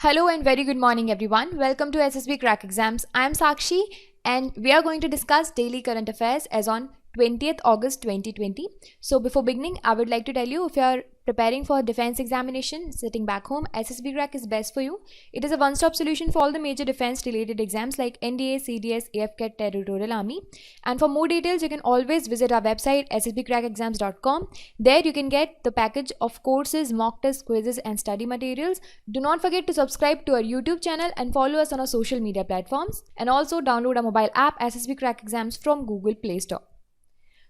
Hello and very good morning everyone. Welcome to SSB Crack Exams. I am Sakshi and we are going to discuss daily current affairs as on 20th August 2020. So before beginning, I would like to tell you, if you are preparing for defense examination sitting back home, SSB Crack is best for you. It is a one-stop solution for all the major defense related exams like NDA, CDS, AFCAT, Territorial Army. And for more details, you can always visit our website ssbcrackexams.com. There you can get the package of courses, mock tests, quizzes and study materials. Do not forget to subscribe to our YouTube channel and follow us on our social media platforms. And also download our mobile app SSB Crack Exams from Google Play Store.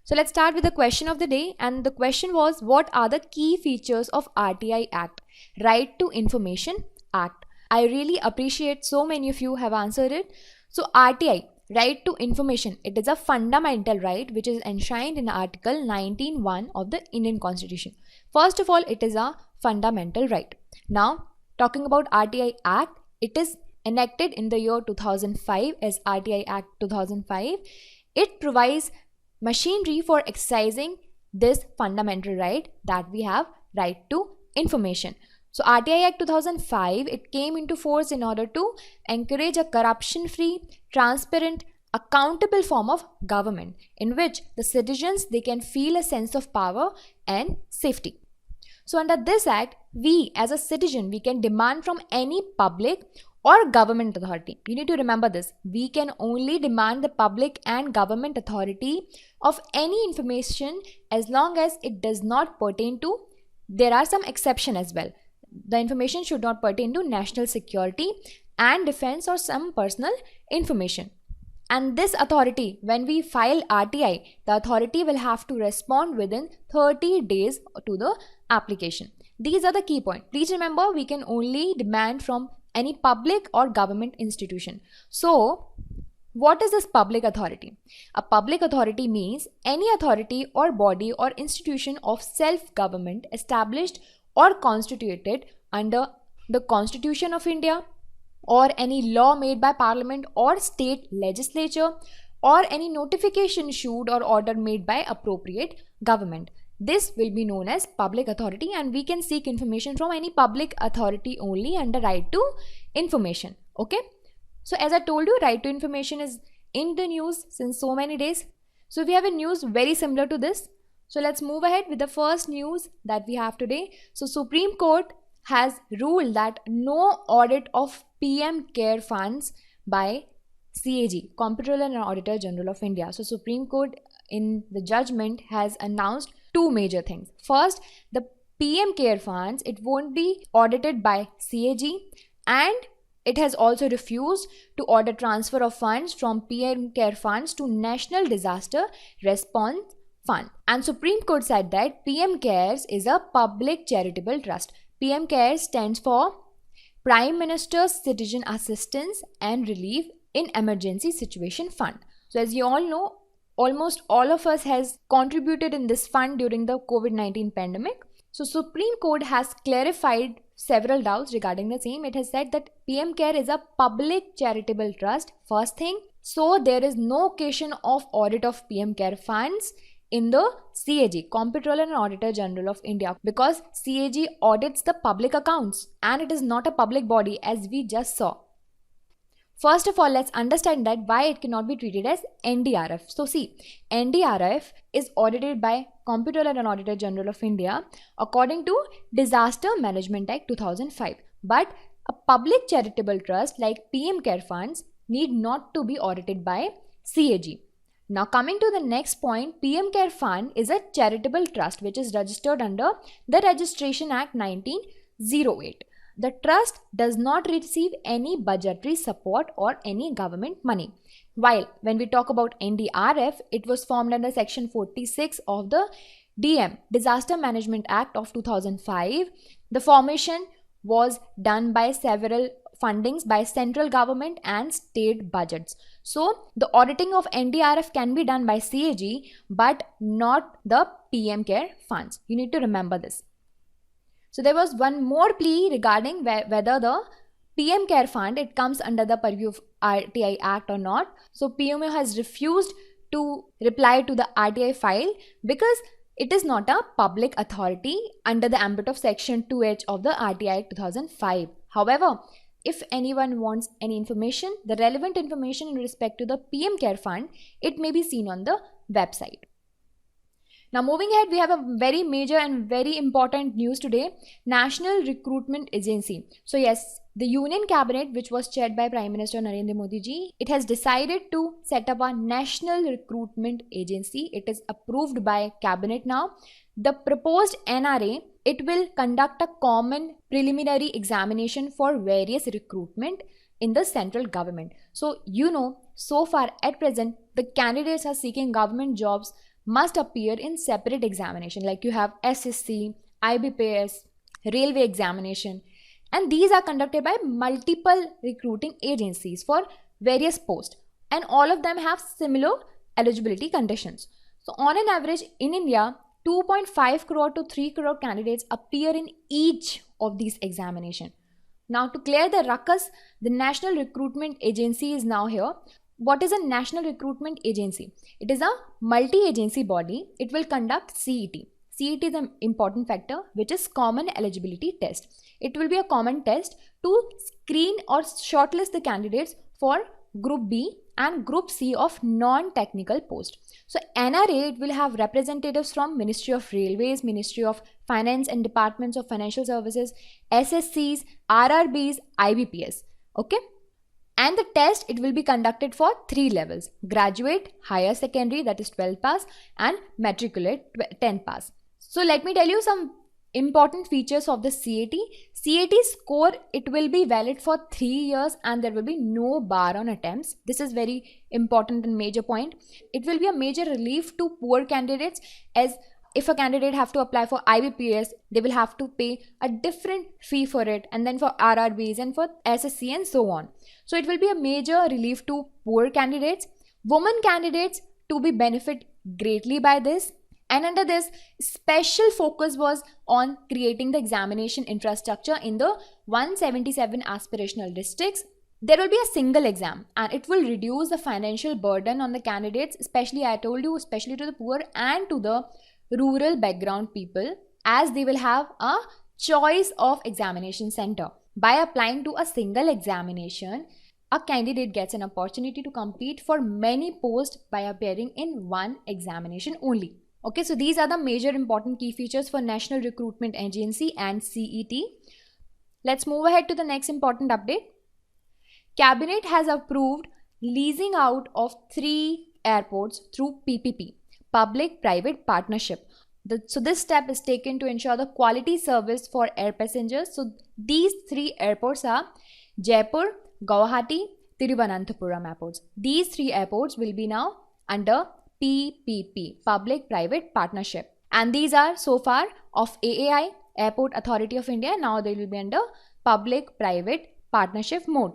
So let's start with the question of the day, and the question was, what are the key features of RTI Act, Right to Information Act? I really appreciate so many of you have answered it. So RTI, Right to Information, it is a fundamental right which is enshrined in Article 19(1) of the Indian Constitution. First of all, it is a fundamental right. Now, talking about RTI Act, it is enacted in the year 2005 as RTI Act 2005. It provides machinery for exercising this fundamental right that we have, right to information. So RTI Act 2005, it came into force in order to encourage a corruption-free, transparent, accountable form of government in which the citizens, they can feel a sense of power and safety. So under this act, we as a citizen, we can demand from any public or government authority. You need to remember this. We can only demand the public and government authority of any information as long as it does not pertain to, there are some exceptions as well. The information should not pertain to national security and defense or some personal information. And this authority, when we file RTI, the authority will have to respond within 30 days to the application. These are the key points. Please remember, we can only demand from any public or government institution. So, what is this public authority? A public authority means any authority or body or institution of self-government established or constituted under the Constitution of India, or any law made by Parliament or state legislature, or any notification issued or order made by appropriate government. This will be known as public authority, and we can seek information from any public authority only under right to information. Okay. So as I told you, right to information is in the news since so many days. So we have a news very similar to this. So let's move ahead with the first news that we have today. So Supreme Court has ruled that no audit of PM CARE funds by CAG, Comptroller and Auditor General of India. So Supreme Court in the judgment has announced two major things. First, the PM CARE funds, it won't be audited by CAG, and it has also refused to order transfer of funds from PM CARE funds to National Disaster Response Fund. And Supreme Court said that PM CARES is a public charitable trust. PM CARES stands for Prime Minister's Citizen Assistance and Relief in Emergency Situation Fund. So as you all know, almost all of us has contributed in this fund during the COVID-19 pandemic. So Supreme Court has clarified several doubts regarding the same. It has said that PM CARE is a public charitable trust, first thing. So there is no occasion of audit of PM CARE funds in the CAG, Comptroller and Auditor General of India, because CAG audits the public accounts and it is not a public body as we just saw. First of all, let's understand that why it cannot be treated as NDRF. So see, NDRF is audited by Comptroller and Auditor General of India according to Disaster Management Act 2005. But a public charitable trust like PM CARE funds need not to be audited by CAG. Now coming to the next point, PM CARE fund is a charitable trust which is registered under the Registration Act 1908. The trust does not receive any budgetary support or any government money. While when we talk about NDRF, it was formed under Section 46 of the DM, Disaster Management Act of 2005. The formation was done by several fundings by central government and state budgets. So the auditing of NDRF can be done by CAG but not the PM CARE funds. You need to remember this. So there was one more plea regarding whether the PM CARE fund, it comes under the purview of RTI Act or not. So PMO has refused to reply to the RTI file because it is not a public authority under the ambit of Section 2H of the RTI Act 2005. However, if anyone wants any information, the relevant information in respect to the PM Care Fund, it may be seen on the website. Now moving ahead, we have a very major and very important news today, National Recruitment Agency. So yes, the Union Cabinet, which was chaired by Prime Minister Narendra Modi ji, it has decided to set up a National Recruitment Agency. It is approved by Cabinet now. The proposed NRA, it will conduct a common preliminary examination for various recruitment in the central government. So so far at present, the candidates are seeking government jobs must appear in separate examination, like you have SSC, IBPS, railway examination, and these are conducted by multiple recruiting agencies for various posts, and all of them have similar eligibility conditions. So on an average in India, 2.5 crore to 3 crore candidates appear in each of these examinations. Now to clear the ruckus, the National Recruitment Agency is now here. What is a National Recruitment Agency? It is a multi-agency body. It will conduct CET. CET is an important factor, which is Common Eligibility Test. It will be a common test to screen or shortlist the candidates for Group B and Group C of non-technical post. So NRA, it will have representatives from Ministry of Railways, Ministry of Finance and Departments of Financial Services, SSCs, RRBs, IBPS. Okay. And the test, it will be conducted for 3 levels: graduate, higher secondary, that is 12 pass, and matriculate, 10 pass. So let me tell you some important features of the CAT. CAT score, it will be valid for 3 years and there will be no bar on attempts. This is very important and major point. It will be a major relief to poor candidates, as if a candidate have to apply for IBPS, they will have to pay a different fee for it, and then for RRBs and for SSC and so on. So it will be a major relief to poor candidates. Women candidates to be benefit greatly by this. And under this, special focus was on creating the examination infrastructure in the 177 aspirational districts. There will be a single exam and it will reduce the financial burden on the candidates, especially, I told you, especially to the poor and to the rural background people, as they will have a choice of examination center. By applying to a single examination, a candidate gets an opportunity to compete for many posts by appearing in one examination only. Okay, so these are the major important key features for National Recruitment Agency and CET. Let's move ahead to the next important update. Cabinet has approved leasing out of 3 airports through PPP, Public-Private Partnership. So this step is taken to ensure the quality service for air passengers. So these 3 airports are Jaipur, Guwahati, Thiruvananthapuram airports. These 3 airports will be now under PPP, Public-Private Partnership. And these are so far of AAI, Airport Authority of India. Now they will be under Public-Private Partnership mode.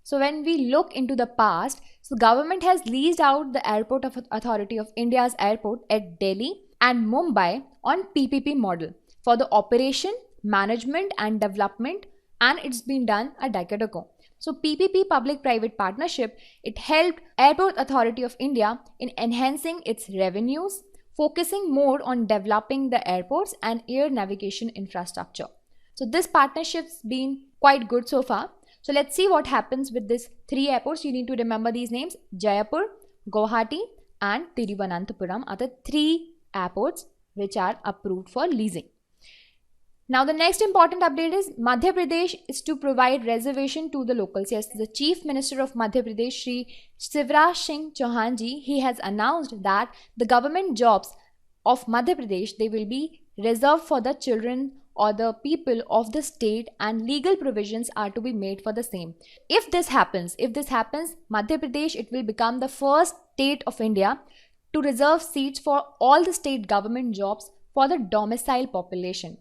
So when we look into the past, so government has leased out the Airport Authority of India's airport at Delhi and Mumbai on PPP model for the operation, management and development, and it's been done a decade ago. So PPP, Public-Private Partnership, it helped Airport Authority of India in enhancing its revenues, focusing more on developing the airports and air navigation infrastructure. So this partnership's been quite good so far. So let's see what happens with these 3 airports. You need to remember these names: Jaipur, Guwahati and Thiruvananthapuram are the 3 airports which are approved for leasing. Now the next important update is Madhya Pradesh is to provide reservation to the locals. Yes, the Chief Minister of Madhya Pradesh, Shri Shivraj Singh Chauhan ji, he has announced that the government jobs of Madhya Pradesh, they will be reserved for the children or the people of the state, and legal provisions are to be made for the same. If this happens, Madhya Pradesh, it will become the first state of India to reserve seats for all the state government jobs for the domicile population.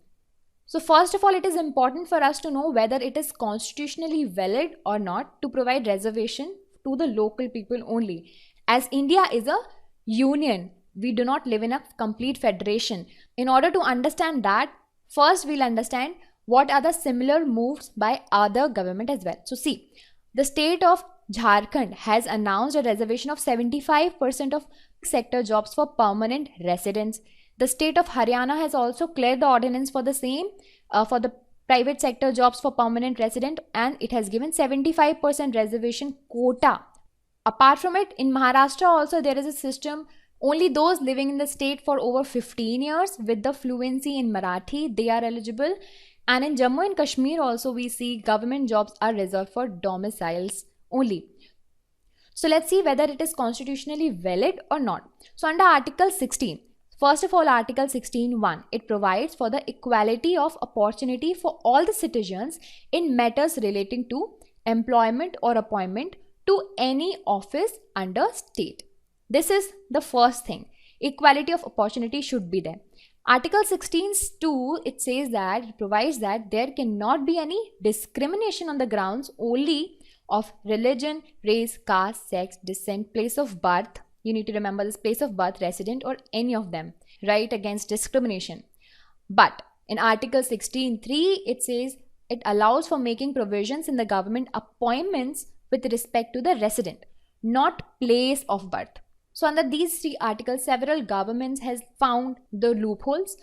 So first of all, it is important for us to know whether it is constitutionally valid or not to provide reservation to the local people only. As India is a union, we do not live in a complete federation. In order to understand that, first we'll understand what are the similar moves by other government as well. So see, the state of Jharkhand has announced a reservation of 75% of sector jobs for permanent residents. The state of Haryana has also cleared the ordinance for the same, for the private sector jobs for permanent resident, and it has given 75% reservation quota. Apart from it, in Maharashtra also there is a system, only those living in the state for over 15 years with the fluency in Marathi, they are eligible. And in Jammu and Kashmir also we see government jobs are reserved for domiciles only. So let's see whether it is constitutionally valid or not. So under Article 16, first of all, Article 16(1), it provides for the equality of opportunity for all the citizens in matters relating to employment or appointment to any office under state. This is the first thing. Equality of opportunity should be there. Article 16(2), it says that, it provides that there cannot be any discrimination on the grounds only of religion, race, caste, sex, descent, place of birth. You need to remember this: place of birth, resident, or any of them. Right against discrimination. But in Article 16(3), it says it allows for making provisions in the government appointments with respect to the resident, not place of birth. So under these three articles, several governments has found the loopholes.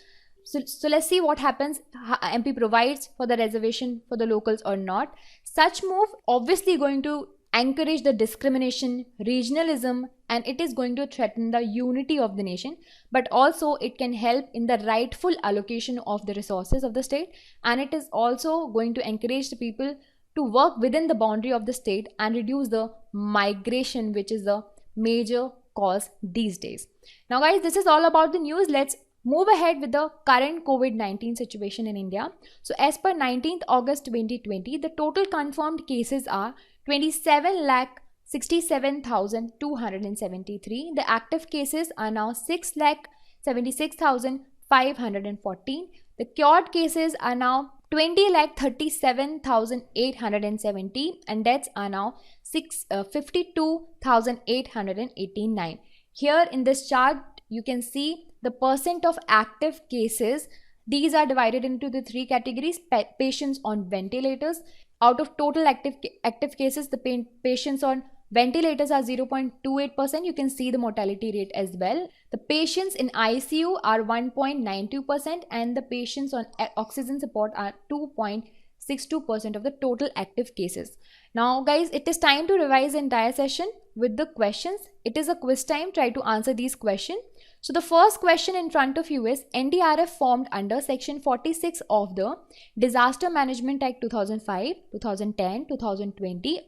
So let's see what happens. MP provides for the reservation for the locals or not. Such move obviously going to encourage the discrimination, regionalism, and it is going to threaten the unity of the nation. But also it can help in the rightful allocation of the resources of the state, and it is also going to encourage the people to work within the boundary of the state and reduce the migration, which is the major cause these days. Now guys, this is all about the news. Let's move ahead with the current COVID-19 situation in India. So as per 19th August 2020, the total confirmed cases are 27,67,273. The active cases are now 6,76,514. The cured cases are now 20,37,870, and deaths are now 52,889. Here in this chart, you can see the percent of active cases. These are divided into the three categories: patients on ventilators. Out of total active cases, the patients on ventilators are 0.28%. You can see the mortality rate as well. The patients in ICU are 1.92%, and the patients on oxygen support are 2.62% of the total active cases. Now guys, it is time to revise the entire session with the questions. It is a quiz time. Try to answer these questions. So the first question in front of you is: NDRF formed under section 46 of the Disaster Management Act 2005, 2010, 2020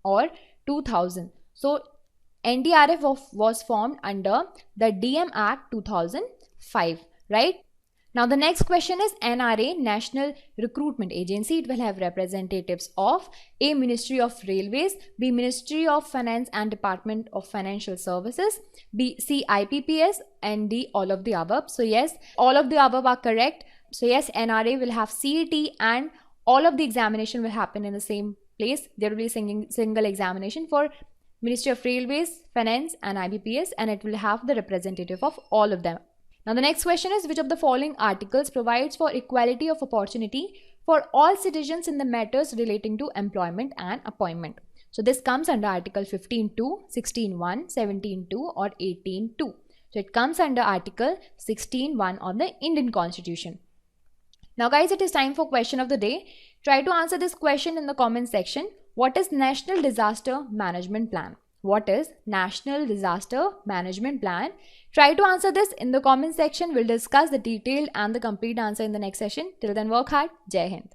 or 2000. So NDRF was formed under the DM Act 2005, right? Now the next question is NRA, National Recruitment Agency. It will have representatives of A, Ministry of Railways, B, Ministry of Finance and Department of Financial Services, B, C, IPPS, and D, all of the above. So yes, all of the above are correct. So yes, NRA will have CET, and all of the examination will happen in the same place. There will be single examination for Ministry of Railways, Finance and IBPS, and it will have the representative of all of them. Now the next question is: which of the following articles provides for equality of opportunity for all citizens in the matters relating to employment and appointment? So this comes under Article 15(2), 16(1), 17(2) or 18(2). So it comes under Article 16(1) of the Indian Constitution. Now guys, it is time for question of the day. Try to answer this question in the comment section. What is National Disaster Management Plan? What is National Disaster Management Plan? Try to answer this in the comment section. We'll discuss the detailed and the complete answer in the next session. Till then, work hard. Jai Hind.